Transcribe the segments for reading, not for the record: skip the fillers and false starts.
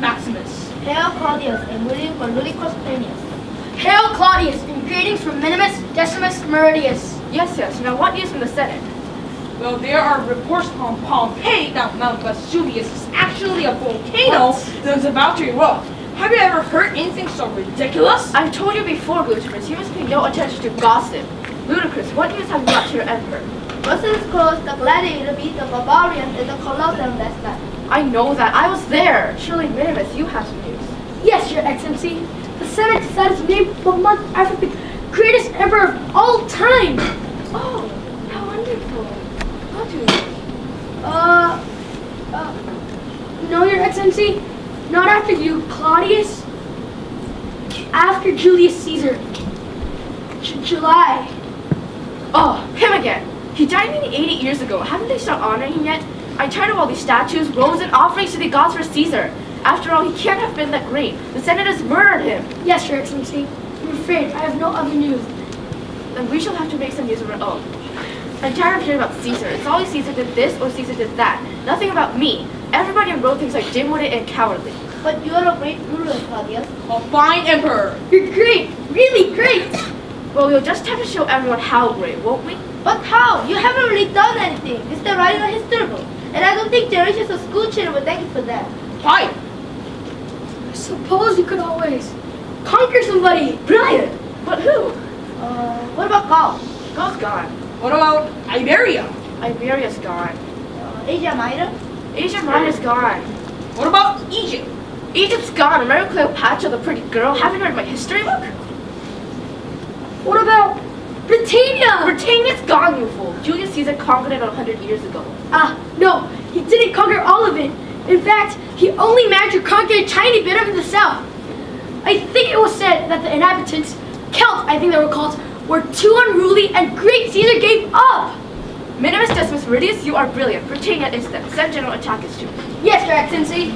Maximus. Hail Claudius, and greeting from Ludicrous Plinius. Hail Claudius, and greetings from Minimus Decimus Meridius. Yes. Now what news from the Senate? Well, there are reports from Pompeii that Mount Vesuvius is actually a volcano that's about to erupt. Have you ever heard anything so ridiculous? I've told you before, Ludicrous, you must pay no attention to gossip. Ludicrous, what news have you got to your emperor? Brussels closed the gladiator beat the barbarians in the Colosseum last night. I know that. I was there. Surely, Minimus, you have some news. Yes, Your Excellency. The Senate decided to name the month after the greatest emperor of all time. Oh, how wonderful. How to No, Your Excellency. Not after you, Claudius. After Julius Caesar. July. Oh, him again. He died nearly 80 years ago. Haven't they started honoring him yet? I'm tired of all these statues, robes, and offerings to the gods for Caesar. After all, he can't have been that great. The Senate has murdered him. Yes, Your Excellency. I'm afraid I have no other news. Then we shall have to make some news of our own. I'm tired of hearing about Caesar. It's always Caesar did this or Caesar did that. Nothing about me. Everybody on road thinks I'm dim-witted and cowardly. But you are a great ruler, Claudius. A fine emperor. You're great. Really great. Well, we'll just have to show everyone how great, won't we? But how? You haven't really done anything. It's the writing a history book. And I don't think generations of school children would thank you for that. Fine. I suppose you could always conquer somebody. Brilliant. But who? What about Gaul? Gaul's gone. What about Iberia? Iberia's gone. Asia Minor? Asia Minor's gone. What about Egypt? Egypt's gone. Remember Cleopatra, the pretty girl? Haven't you read my history book? What about Britannia? Britannia's gone, you fool. Julius Caesar conquered it 100 years ago. No, he didn't conquer all of it. In fact, he only managed to conquer a tiny bit of the south. I think it was said that the inhabitants, Celts I think they were called, were too unruly and great Caesar gave up. Minimus Decimus Meridius, you are brilliant. Britannia is them. Send General Attackers to me. Yes, Your Excellency.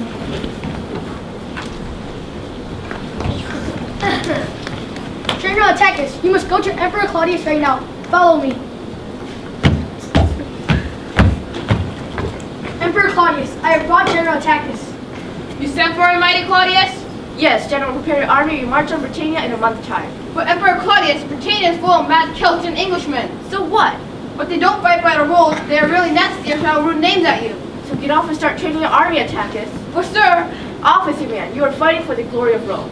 General Attackers, you must go to Emperor Claudius right now. Follow me. Emperor Claudius, I have brought General Attackers. You sent for him, mighty Claudius? Yes, General, prepare your army. You march on Britannia in a month's time. But Emperor Claudius, Britannia is full of mad Celts and Englishmen. So what? But they don't fight by the rules. They are really nasty and shout rude names at you. So get off and start training your army, Attackers. But sir, Officer man, you are fighting for the glory of Rome.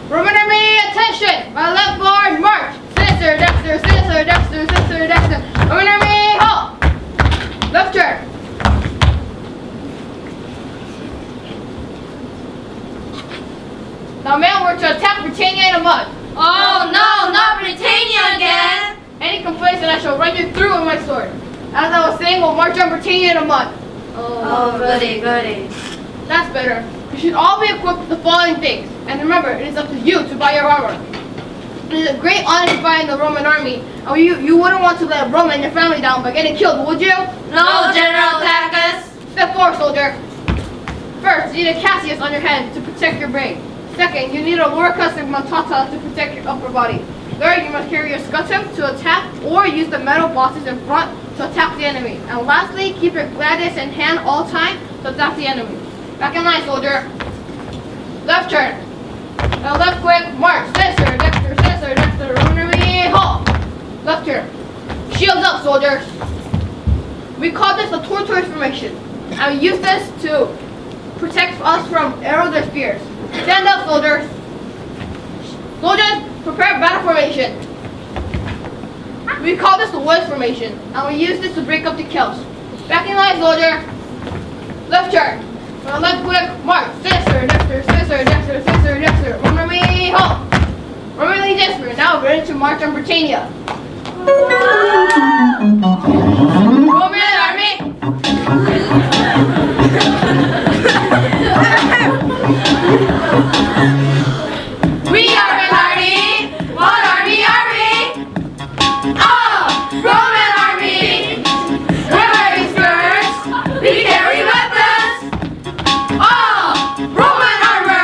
Roman army, attention! My left guard, march! Sinister, dexter, sinister, dexter, sinister, dexter. Roman army, halt! Left turn. Now man, we're to attack Britannia in a month. Oh no, not Britannia again! Any complaints and I shall run you through with my sword. As I was saying, we'll march on Britannia in a month. Oh, goody, goody. That's better. You should all be equipped with the following things. And remember, it is up to you to buy your armor. It is a great honor to fight in the Roman army. And you wouldn't want to let Roma and your family down by getting killed, would you? No, General Attackers. Step forward, soldier. First, you need a Cassius on your head to protect your brain. Second, you need a Loricus Montata to protect your upper body. Third, you must carry your scutum to attack or use the metal bosses in front to attack the enemy. And lastly, keep your gladius in hand all time to attack the enemy. Back in line, soldier. Left turn. Now left quick, march. Sinister, dexter, sinister, dexter. Roman army, halt. Left turn. Shields up, soldiers. We call this the tortoise formation. And we use this to protect us from arrows or spears. Stand up, soldiers. Soldiers, prepare battle formation. We call this the Woods formation, and we use this to break up the Celts. Back in line, soldier. Left turn. Now left quick, march. Sinister, dexter, sinister, dexter, sinister, dexter. Roman army, halt. Roman army, dexter. Now ready to march on Britannia. Roman army. We are an army. What army are we? Oh, Roman army. We're wearing skirts. We carry weapons. Oh, Roman armor.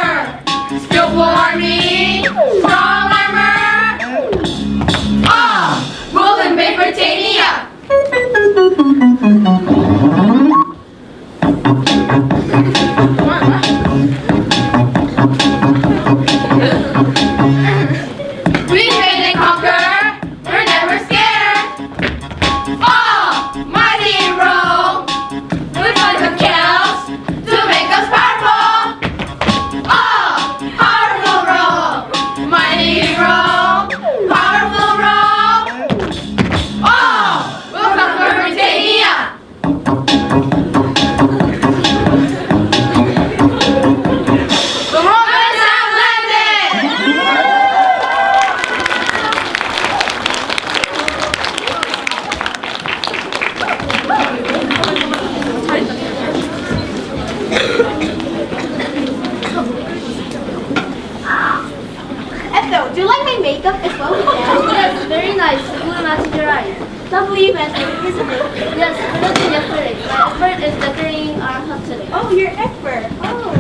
better, isn't it? Yes, better than yesterday. My expert is decorating our hut today. Oh, you're expert. Oh.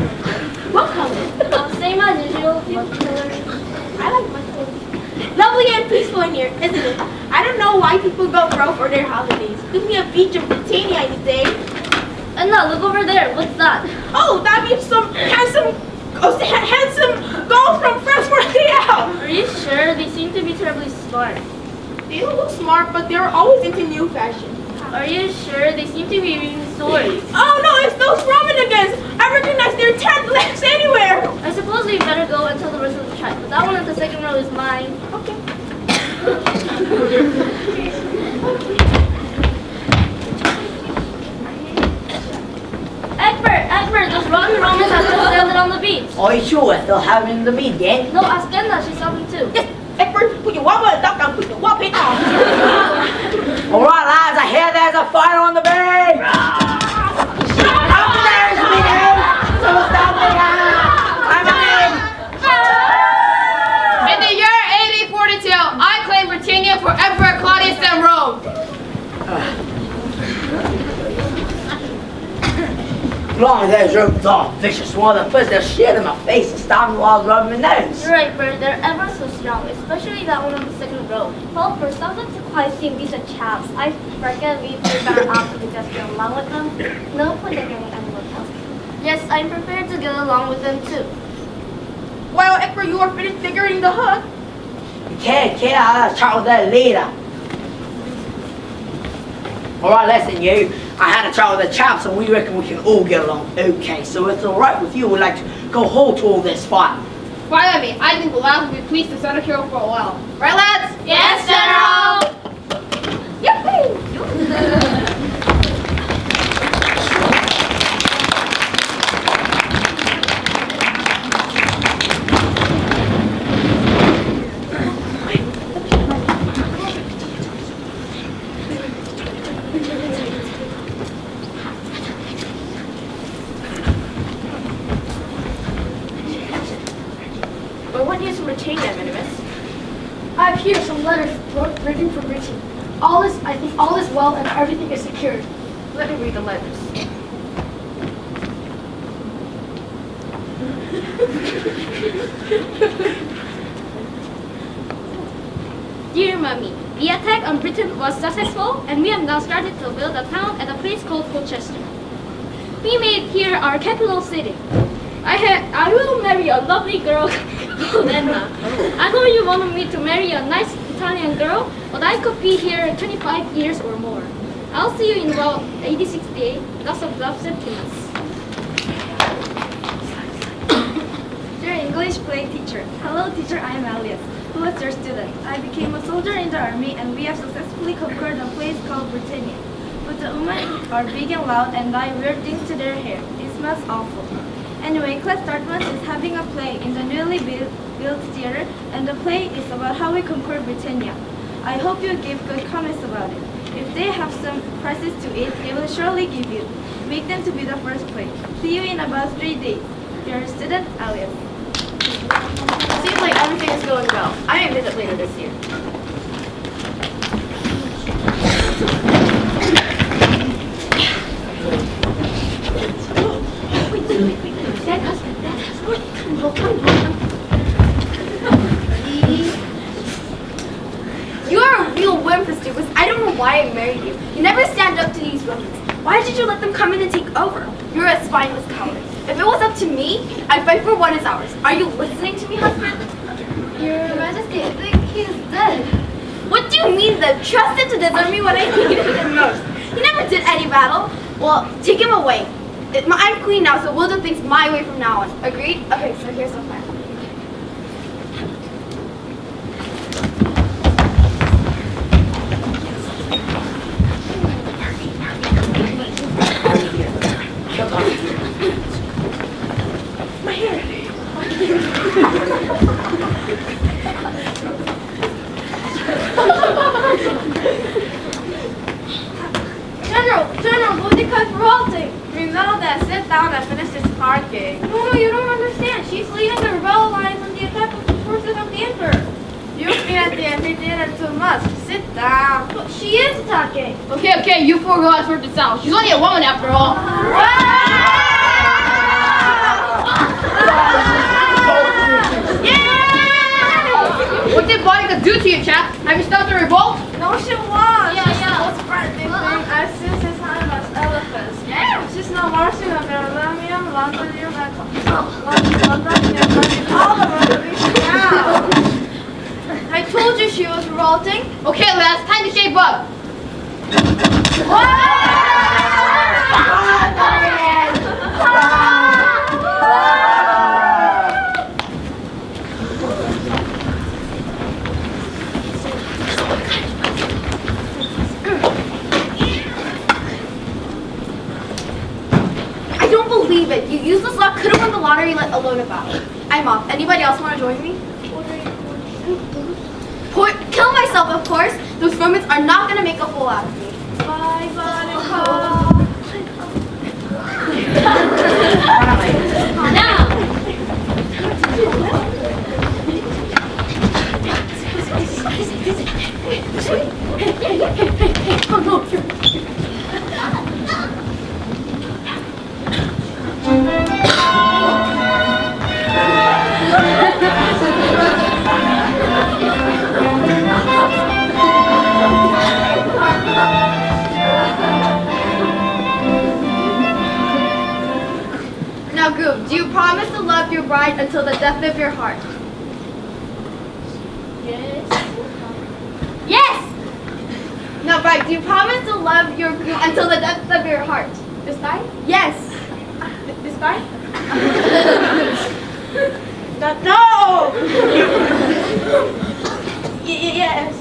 What color? Same as usual. What color? I like my clothes. Lovely and peaceful in here, isn't it? I don't know why people go broke for their holidays. Give me a beach in Britannia, you say? And now look over there. What's that? Oh, that means some handsome girls from France for out. Are you sure? They seem to be terribly smart. They don't look smart, but they're always into new fashion. Are you sure? They seem to be reading stories. Oh no, it's those Romanigans! I recognize their 10 legs anywhere! I suppose we better go and tell the rest of the tribe. But that one at the second row is mine. Okay. Egbert, those rotten Romans have just landed on the beach. Are you sure still having the meat yet? No, ask Edna. She's helping too. Yes, Egbert, put your wobble duck and put your wobble on. Alright lads, I hear there's a fire on the beach! Up there, sweetie! So stop me I'm in! In the year AD 42, I claim Britannia for Emperor Claudius and Rome. Long as those ropes are vicious one of them puts their shit in my face and stop me while I was rubbing my nose. You're right, Bert. They're ever so strong, especially that one on the second row. Well, for something to quite seem these are chaps, I reckon we would better off to just get along with them. No point in getting anyone else. Yes, I'm prepared to get along with them too. While Egbert, you are finished figuring the hook. Can't I'll chat with that later. Alright, listen you. I had a chat with the chaps and we reckon we can all get along okay. So if it's alright with you, we'd like to go halt all this fight. Fine by me. I think the lads will be pleased to settle here for a while. Right, lads? Yes, General! But what news from Britannia, Minimus? I have here some letters written from Britain. I think all is well and everything is secured. Let me read the letters. Dear Mummy, the attack on Britain was successful and we have now started to build a town at a place called Colchester. We made here our capital city. I will marry a lovely girl called Edna. I know you wanted me to marry a nice Italian girl, but I could be here 25 years or more. I'll see you in about 80-68. Lots of love, Septimus. Dear English play teacher. Hello teacher, I am Alias. Who is your student? I became a soldier in the army and we have successfully conquered a place called Britannia. But the women are big and loud and dye weird things to their hair. It smells awful. Anyway, class Dartmouth is having a play in the newly built theater and the play is about how we conquered Britannia. I hope you give good comments about it. If they have some prizes to eat, they will surely give you. Make them to be the first play. See you in about 3 days. Your student, Alias. Seems like everything is going well. I may visit later this year. You're a real wimp, Festivus. I don't know why I married you. You never stand up to these Romans. Why did you let them come in and take over? You're a spineless coward. If it was up to me, I'd fight for what is ours. Are you listening to me, husband? Your Majesty, I think he's dead. What do you mean that trusted to desert me when I needed him most? He never did any battle. Well, take him away. I'm queen now, so we'll do things my way from now on. Agreed? Okay, so here's the plan. General, Boudica's revolting. We know that. Sit down and finish this card game. No, you don't understand. She's leading the rebel alliance on the attack of the forces of the Emperor. You've been at the amphitheater too much. Sit down. She is talking. Okay, you four go out sort this out. She's only a woman after all. What did Monica do to you, chap? Have you stopped the revolt? No, she won't. Yeah. She's the most frightening thing I've seen since I was elephants. Yeah. She's not marching on Birmingham, London, all over the now. I told you she was revolting. Okay, lads, time to shape up. I don't believe it. You useless luck could have won the lottery let alone a battle. I'm off. Anybody else want to join me? Kill myself, of course. Those Romans are not going to make a fool out of me. Bye, Buttercup. Now, Now, Goob, do you promise to love your bride until the depth of your heart? Yes! No, bride, do you promise to love your groom until the depth of your heart? This guy? Yes. This guy? No! Yes.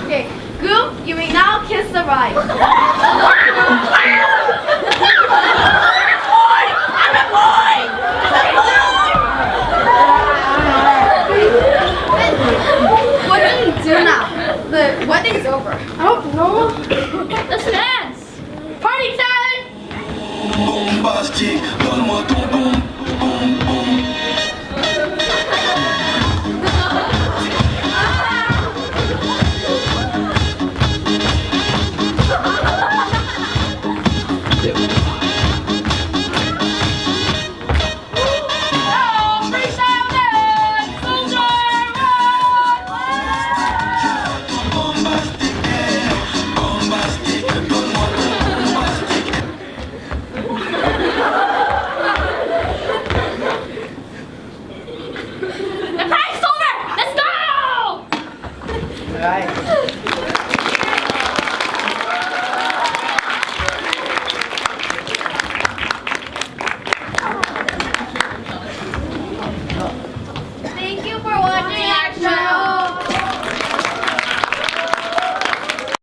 Okay. Goob, you may now kiss the bride. What do we do now? The wedding's over. I don't know. let's dance. Party time! Bombastique, donne-moi ton boom, boom, boom. The party's over. Let's go. Alright.